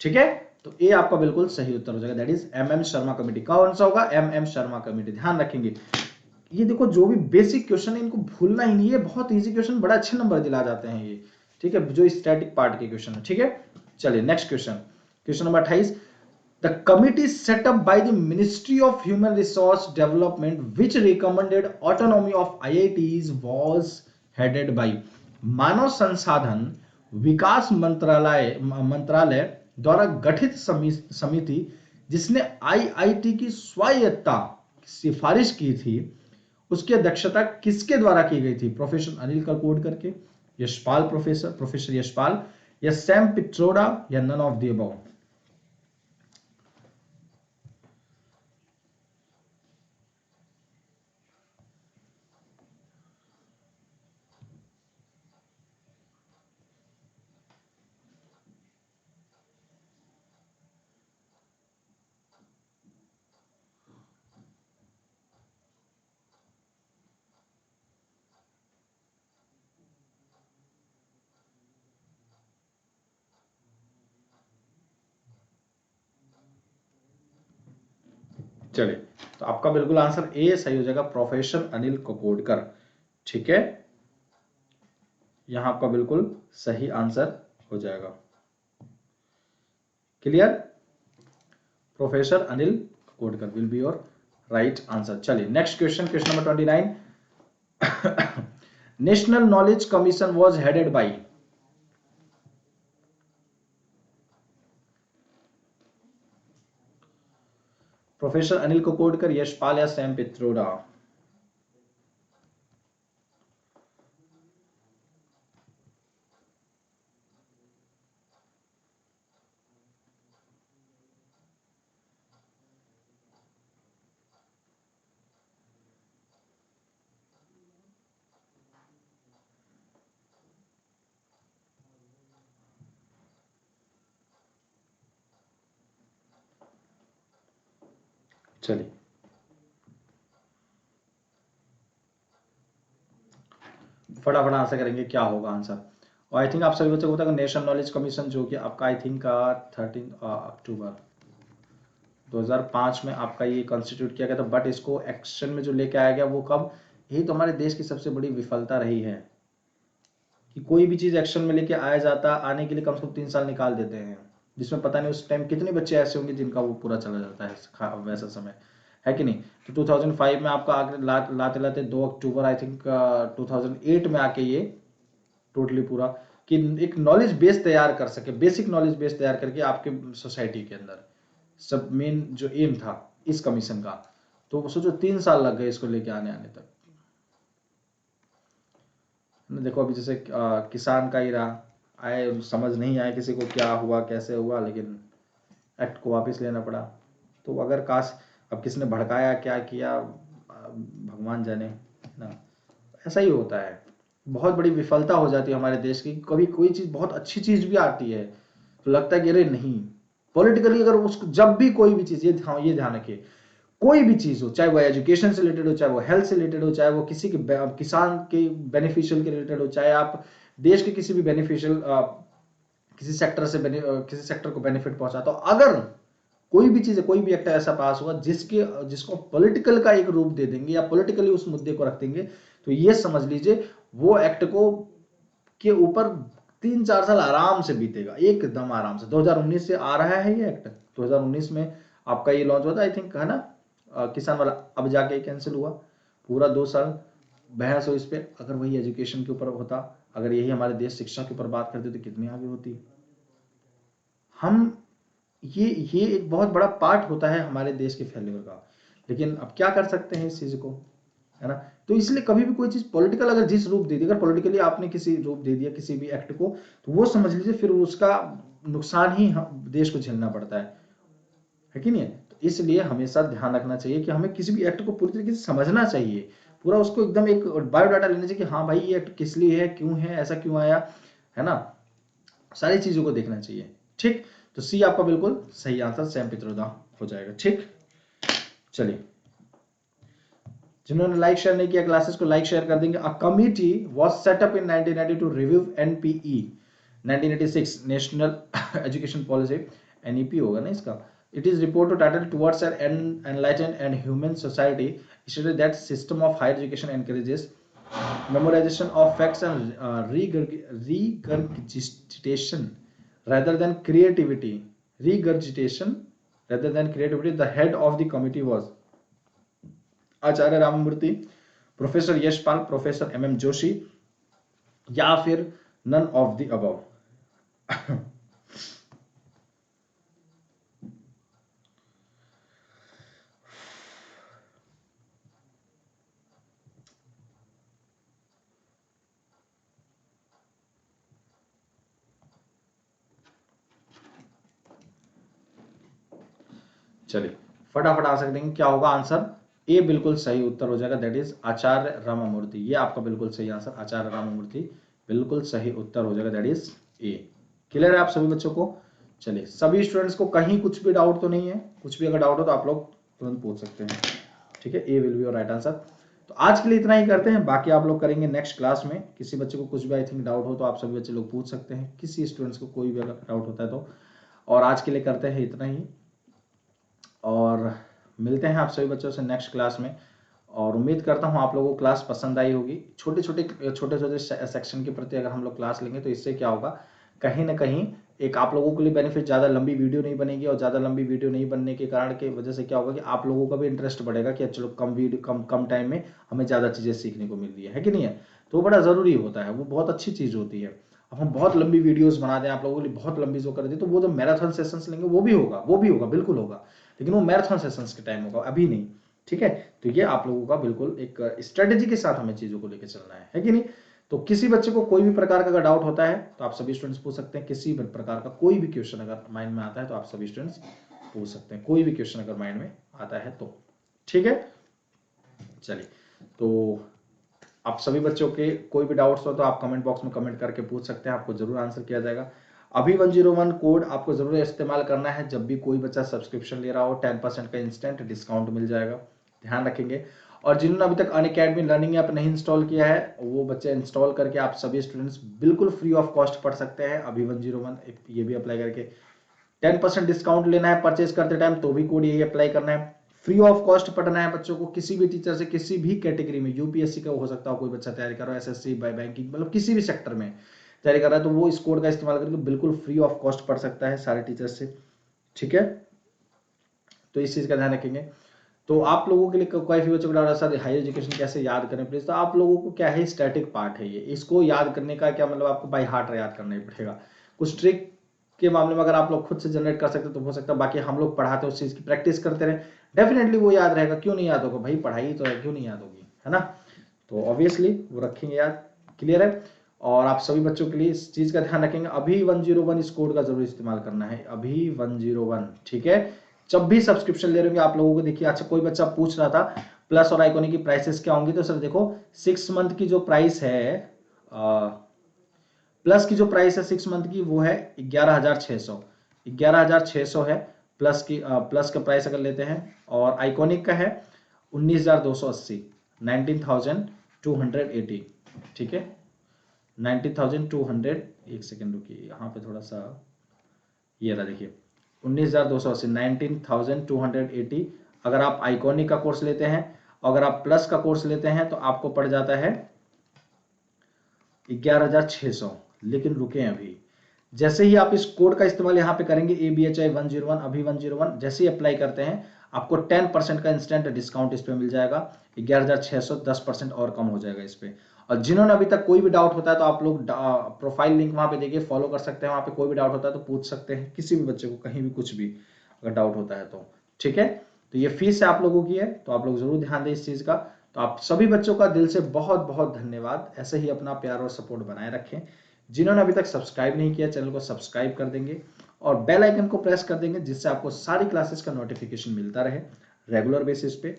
ठीक है, तो ये आपका बिल्कुल सही उत्तर हो जाएगा, that is M Sharma committee. कौन सा होगा? M Sharma committee. ध्यान रखेंगे, ये देखो जो भी बेसिक क्वेश्चन है इनको भूलना ही नहीं है, बहुत इजी क्वेश्चन, बड़ा अच्छे नंबर दिला जाते हैं ये। ठीक है, जो स्टैटिक पार्ट के क्वेश्चन है। ठीक है, चलिए next question, question number 28। The committee set up by the ministry of human resource development which recommended autonomy of IITs was headed by. मानव संसाधन विकास मंत्रालय द्वारा गठित समिति जिसने आईआईटी की स्वायत्तता सिफारिश की थी, उसकी अध्यक्षता किसके द्वारा की गई थी? प्रोफेसर अनिल काकोडकर के, यशपाल प्रोफेसर यशपाल, या सैम पित्रोडा, या नन ऑफ द अबव? चलिए, तो आपका बिल्कुल आंसर ए सही हो जाएगा, प्रोफेसर अनिल काकोडकर। ठीक है, यहां आपका बिल्कुल सही आंसर हो जाएगा। Clear? Professor Anil Kakodkar will be your right answer. चलिए next question, question number 29। National knowledge commission was headed by. Professor Anil Kakodkar, Yashpal, या सैम पित्रोडा? चलिए, फटाफट आंसर करेंगे, क्या होगा आंसर? और आई थिंक आप सभी बच्चों को पता है नेशनल नॉलेज कमीशन जो कि आपका आई थिंक 13 अक्टूबर 2005 में आपका ये कॉन्स्टिट्यूट किया गया था, बट इसको एक्शन में जो लेके आया गया वो कब? यही तो हमारे देश की सबसे बड़ी विफलता रही है कि कोई भी चीज एक्शन में लेके आया जाता, आने के लिए कम से कम 3 साल निकाल देते हैं, जिसमें पता नहीं उस टाइम कितने बच्चे ऐसे होंगे जिनका वो पूरा चला जाता है वैसा समय, है कि नहीं? तो 2005 में आपका आगे लाते लाते 2 अक्टूबर आई थिंक 2008 में आके ये टोटली पूरा कि एक नॉलेज बेस तैयार कर सके, बेसिक नॉलेज बेस तैयार करके आपके सोसाइटी के अंदर, सब मेन जो एम था इस कमीशन का। तो सोचो 3 साल लग गए इसको लेके आने आने तक। देखो अभी जैसे किसान का ही रहा, आए समझ नहीं आया किसी को क्या हुआ कैसे हुआ, लेकिन एक्ट को वापस लेना पड़ा। तो अगर काश अब किसने भड़काया क्या किया भगवान जाने ना, ऐसा ही होता है। बहुत बड़ी विफलता हो जाती है हमारे देश की, कभी कोई चीज बहुत अच्छी चीज भी आती है तो लगता है कि अरे नहीं, पॉलिटिकली अगर उसको जब भी कोई भी चीज, ये ध्यान रखिए, कोई भी चीज हो, चाहे वो एजुकेशन से रिलेटेड हो, चाहे वो हेल्थ से रिलेटेड हो, चाहे वो किसी के किसान के बेनिफिशियल के रिलेटेड हो, चाहे आप देश के किसी भी बेनिफिशियल किसी सेक्टर से किसी सेक्टर को बेनिफिट पहुंचा, तो अगर कोई भी चीज है, कोई भी एक्ट ऐसा पास हुआ जिसको पॉलिटिकल का एक रूप दे देंगे या पॉलिटिकली उस मुद्दे को रख देंगे, तो ये समझ लीजिए वो एक्ट को के ऊपर 3-4 साल आराम से बीतेगा, एकदम आराम से। 2019 से आ रहा है ये एक्ट, 2019 में आपका ये लॉन्च हुआ था आई थिंक, है ना? किसान वाला, अब जाके कैंसिल हुआ, पूरा 2 साल बहस हो इस पे। अगर वही एजुकेशन के ऊपर होता, अगर यही हमारे देश शिक्षा के ऊपर बात करते तो कितनी आगे होती। हम ये एक बहुत बड़ा पार्ट होता है हमारे देश के फेल्योर का, लेकिन अब क्या कर सकते हैं इस चीज को, है ना। तो इसलिए कभी भी कोई चीज पॉलिटिकल अगर जिस रूप दे दी, अगर पॉलिटिकली आपने किसी रूप दे दिया किसी भी एक्ट को, तो वो समझ लीजिए फिर उसका नुकसान ही देश को झेलना पड़ता है कि नहीं। तो इसलिए हमेशा ध्यान रखना चाहिए कि हमें किसी भी एक्ट को पूरी तरीके से समझना चाहिए, पूरा उसको एकदम एक बायोडाटा लेना चाहिए कि हाँ भाई ये एक्ट किस लिए है, क्यों है, ऐसा क्यों आया, है ना। सारी चीजों को देखना चाहिए, ठीक। तो सी आपका बिल्कुल सही आंसर सैम पित्रोदा हो जाएगा, ठीक। चलिए, जिन्होंने लाइक शेयर नहीं किया क्लासेस को लाइक शेयर कर देंगे। A committee was set up in 1990 to review NPE 1986 national education policy, NEP होगा ना इसका। It is report title towards an enlightened and human society stated that system of higher education encourages memorization of facts and regurgitation rather than creativity. Regurgitation rather than creativity. The head of the committee was Acharya Ramamurti, professor Yashpal, professor M Joshi, या फिर none of the above. चलिए फटाफट आ सकते हैं, क्या होगा answer. ए बिल्कुल सही उत्तर हो जाएगा, दैट इज आचार्य राममूर्ति। ये आपका बिल्कुल सही आंसर, आचार्य राममूर्ति बिल्कुल सही उत्तर हो जाएगा, दैट इज ए। क्लियर है आप सभी बच्चों को। चलिए, सभी स्टूडेंट्स को कहीं कुछ भी डाउट तो नहीं है, कुछ भी अगर डाउट हो तो आप लोग तुरंत पूछ सकते हैं, ठीक है। A will be your right answer. तो आज के लिए इतना ही करते हैं, बाकी आप लोग करेंगे नेक्स्ट क्लास में। किसी बच्चे को कुछ भी आई थिंक डाउट हो तो आप सभी बच्चे लोग पूछ सकते हैं, किसी स्टूडेंट्स को कोई भी अगर डाउट होता है तो। और आज के लिए करते हैं इतना ही, और मिलते हैं आप सभी बच्चों से नेक्स्ट क्लास में। और उम्मीद करता हूँ आप लोगों को क्लास पसंद आई होगी। छोटे छोटे सेक्शन के प्रति अगर हम लोग क्लास लेंगे तो इससे क्या होगा, कहीं ना कहीं एक आप लोगों के लिए बेनिफिट, ज़्यादा लंबी वीडियो नहीं बनेगी, और ज़्यादा लंबी वीडियो नहीं बनने के कारण की वजह से क्या होगा कि आप लोगों का भी इंटरेस्ट बढ़ेगा कि चलो कम वीडियो कम टाइम में हमें ज़्यादा चीज़ें सीखने को मिल रही है कि नहीं है। तो वो बड़ा ज़रूरी होता है, वो बहुत अच्छी चीज़ होती है। अब हम बहुत लंबी वीडियोस बना दें आप लोगों के लिए, बहुत लंबी जो कर दें, तो वो जो मैराथन सेशंस लेंगे वो भी होगा बिल्कुल होगा, लेकिन वो मैराथन सेशंस के टाइम होगा, अभी नहीं, ठीक है। तो ये आप लोगों का बिल्कुल एक स्ट्रेटेजी के साथ हमें चीज़ों को लेकर चलना है कि नहीं। तो किसी बच्चे को कोई भी प्रकार का अगर डाउट होता है तो आप सभी स्टूडेंट्स पूछ सकते हैं, किसी भी प्रकार का कोई भी क्वेश्चन अगर माइंड में आता है तो आप सभी स्टूडेंट्स पूछ सकते हैं, कोई भी क्वेश्चन अगर माइंड में आता है तो, ठीक है। चलिए, तो आप सभी बच्चों के कोई भी डाउट्स हो तो आप कमेंट बॉक्स में कमेंट करके पूछ सकते हैं, आपको जरूर आंसर किया जाएगा। अभी 101 कोड आपको जरूर इस्तेमाल करना है, जब भी कोई बच्चा सब्सक्रिप्शन ले रहा हो 10% का इंस्टेंट डिस्काउंट मिल जाएगा, ध्यान रखेंगे। और जिन्होंने अभी तक अनअकैडमी लर्निंग ऐप नहीं इंस्टॉल किया है, वो बच्चे इंस्टॉल करके आप सभी स्टूडेंट्स बिल्कुल फ्री ऑफ कॉस्ट पढ़ सकते हैं। अभी 101 ये भी अप्लाई करके 10% डिस्काउंट लेना है परचेज करते टाइम, तो भी कोड यही अप्लाई करना है। फ्री ऑफ कॉस्ट पढ़ना है बच्चों को, किसी भी टीचर से, किसी भी कैटेगरी में, यूपीएससी का हो सकता है कोई बच्चा तैयारी कर रहा है, एसएससी बाय बैंकिंग, मतलब किसी भी सेक्टर में तैयारी कर रहा है, तो वो इस कोड का इस्तेमाल करके बिल्कुल फ्री ऑफ कॉस्ट पढ़ सकता है सारे टीचर से, ठीक है। तो इस चीज का ध्यान रखेंगे। तो आप लोगों के लिए कोई भी बच्चों को डाउट सर हायर एजुकेशन कैसे याद करें प्लीज, तो आप लोगों को क्या है, स्टैटिक पार्ट है ये, इसको याद करने का क्या मतलब, आपको बाय हार्ट याद करना ही पड़ेगा। कुछ ट्रिक के मामले में अगर आप लोग खुद से जनरेट कर सकते तो हो सकता है, बाकी हम लोग पढ़ाते उस चीज की प्रैक्टिस करते रहे, डेफिनेटली वो याद रहेगा। क्यों नहीं याद होगा भाई, पढ़ाई तो है, क्यों नहीं याद होगी, है ना। तो ऑब्वियसली वो रखेंगे याद, क्लियर है। और आप सभी बच्चों के लिए इस चीज का ध्यान रखेंगे, अभी 101 इस कोड का जरूर इस्तेमाल करना है, अभी 101, ठीक है। जब भी सब्सक्रिप्शन ले रहे होंगे आप लोगों को, देखिए अच्छा कोई बच्चा पूछ रहा था प्लस और आइकॉनिक की प्राइसेस क्या होंगी, तो सर देखो 6 मंथ की जो प्राइस है, प्लस की जो प्राइस है 6 मंथ की वो है 11,600 है प्लस की, प्लस का प्राइस अगर लेते हैं, और आइकॉनिक का है 19,280, 19,280, ठीक है। 19,200, एक सेकेंड रुकिए, यहाँ पे थोड़ा सा ये रहा, देखिए 19,280, 19,280। अगर आप आइकॉनिक का कोर्स लेते हैं, अगर आप प्लस का कोर्स लेते हैं तो आपको पड़ जाता है 11,600। लेकिन रुके अभी, जैसे ही आप इस कोड का इस्तेमाल यहाँ पे करेंगे ABHI 101, अभी 101 जैसे ही अप्लाई करते हैं, आपको 10% का इंस्टेंट डिस्काउंट इस पे मिल जाएगा, 11,600, 10% और कम हो जाएगा इस पे। और जिन्होंने अभी तक कोई भी डाउट होता है तो आप लोग प्रोफाइल लिंक वहां पे देखिए, फॉलो कर सकते हैं, वहां पे कोई भी डाउट होता है तो पूछ सकते हैं, किसी भी बच्चे को कहीं भी कुछ भी अगर डाउट होता है तो, ठीक है। तो ये फीस आप लोगों की है, तो आप लोग जरूर ध्यान दें इस चीज का। तो आप सभी बच्चों का दिल से बहुत बहुत धन्यवाद। ऐसे ही अपना प्यार और सपोर्ट बनाए रखें। जिन्होंने अभी तक सब्सक्राइब नहीं किया, चैनल को सब्सक्राइब कर देंगे और बेल आइकन को प्रेस कर देंगे, जिससे आपको सारी क्लासेस का नोटिफिकेशन मिलता रहे रेगुलर बेसिस पे।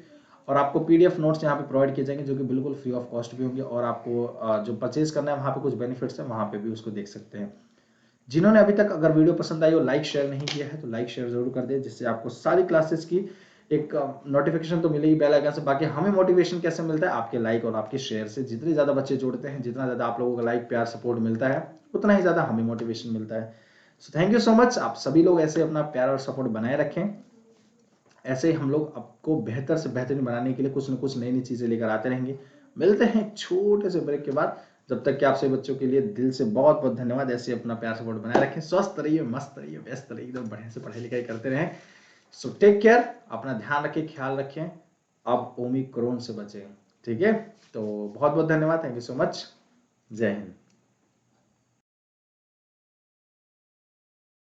और आपको पीडीएफ नोट्स यहाँ पे प्रोवाइड किए जाएंगे, जो कि बिल्कुल फ्री ऑफ कॉस्ट भी होंगे, और आपको जो परचेज करना है वहाँ पे कुछ बेनिफिट्स है, वहाँ पे भी उसको देख सकते हैं। जिन्होंने अभी तक अगर वीडियो पसंद आई हो, लाइक शेयर नहीं किया है, तो लाइक शेयर जरूर कर दे, जिससे आपको सारी क्लासेस की एक नोटिफिकेशन तो मिलेगी बेल आइकन से। बाकी हमें मोटिवेशन कैसे मिलता है? आपके लाइक और आपके शेयर से। जितने ज्यादा बच्चे जुड़ते हैं, जितना ज्यादा आप लोगों का लाइक प्यार सपोर्ट मिलता है, उतना ही ज्यादा हमें मोटिवेशन मिलता है। So thank you so much. आप सभी लोग ऐसे अपना प्यार और सपोर्ट बनाए रखें। ऐसे ही हम लोग आपको बेहतर से बेहतरीन बनाने के लिए कुछ न कुछ नई नई चीजें लेकर आते रहेंगे। मिलते हैं एक छोटे से ब्रेक के बाद। जब तक कि आप सभी बच्चों के लिए दिल से बहुत बहुत धन्यवाद। ऐसे अपना प्यार सपोर्ट बनाए रखें। स्वस्थ रहिए, मस्त रहिए, व्यस्त रहिए, एकदम बढ़िया से पढ़ाई लिखाई करते रहें। सो टेक केयर, अपना ध्यान रखें, ख्याल रखें। अब ओमिक्रॉन से बचें, ठीक है? तो बहुत बहुत धन्यवाद। Thank you so much. जय हिंद।